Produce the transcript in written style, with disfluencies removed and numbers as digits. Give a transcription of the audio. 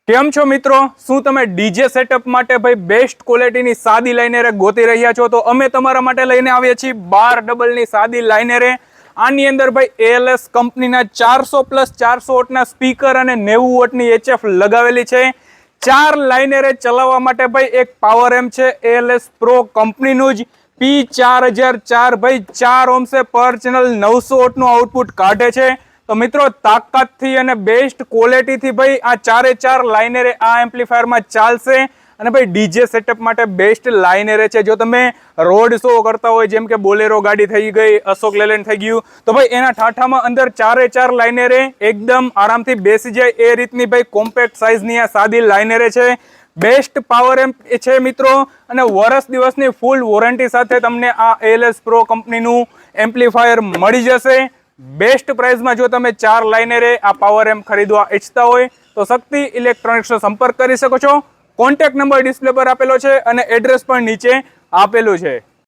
કેમ છો મિત્રો? શું તમે ડીજે સેટઅપ માટે ભાઈ બેસ્ટ ક્વોલિટીની સાદી લાઇનરે ગોતી રહ્યા છો? તો અમે તમારા માટે લઈને આવ્યા છીએ 12 ડબલની સાદી લાઇનરે. આની અંદર ભાઈ એએલએસ કંપનીના 400+400 વોટના સ્પીકર અને 90 વોટની એચએફ લગાવેલી છે. 4 લાઇનરે ચલાવવા માટે ભાઈ એક પાવર એમ્પ છે એએલએસ પ્રો કંપનીનું જ P4004 ભાઈ 4 ઓહ્મ પર ચેનલ 900 વોટનું આઉટપુટ કાઢે છે. તો મિત્રો તાકાતથી અને બેસ્ટ ક્વોલિટીથી ભાઈ આ 4 લાઇનરે આ એમ્પ્લીફાયરમાં ચાલશે અને ભાઈ ડીજે સેટઅપ માટે બેસ્ટ લાઇનરે છે. જો તમે રોડ શો કરતા હોય, જેમ કે બોલેરો ગાડી થઈ ગઈ, અશોક લેલેન્ડ થઈ ગયું, તો ભાઈ એના ઠાઠામાં અંદર 4 લાઇનરે એકદમ આરામથી બેસી જાય એ રીતની ભાઈ કોમ્પેક્ટ સાઇઝની આ સાદી લાઇનરે છે. બેસ્ટ પાવર એમ્પ છે મિત્રો, અને વર્ષ દિવસની ફૂલ વોરંટી સાથે તમને આ એએલએસ પ્રો કંપનીનું એમ્પ્લીફાયર મળી જશે. બેસ્ટ પ્રાઇસમાં જો તમે 4 લાઇનરે આ પાવર એમ્પ ખરીદવા ઈચ્છતા હોય તો શક્તિ ઇલેક્ટ્રોનિક્સનો સંપર્ક કરી શકો છો. કોન્ટેક્ટ નંબર ડિસ્પ્લે પર આપેલો છે અને એડ્રેસ પણ નીચે આપેલું છે.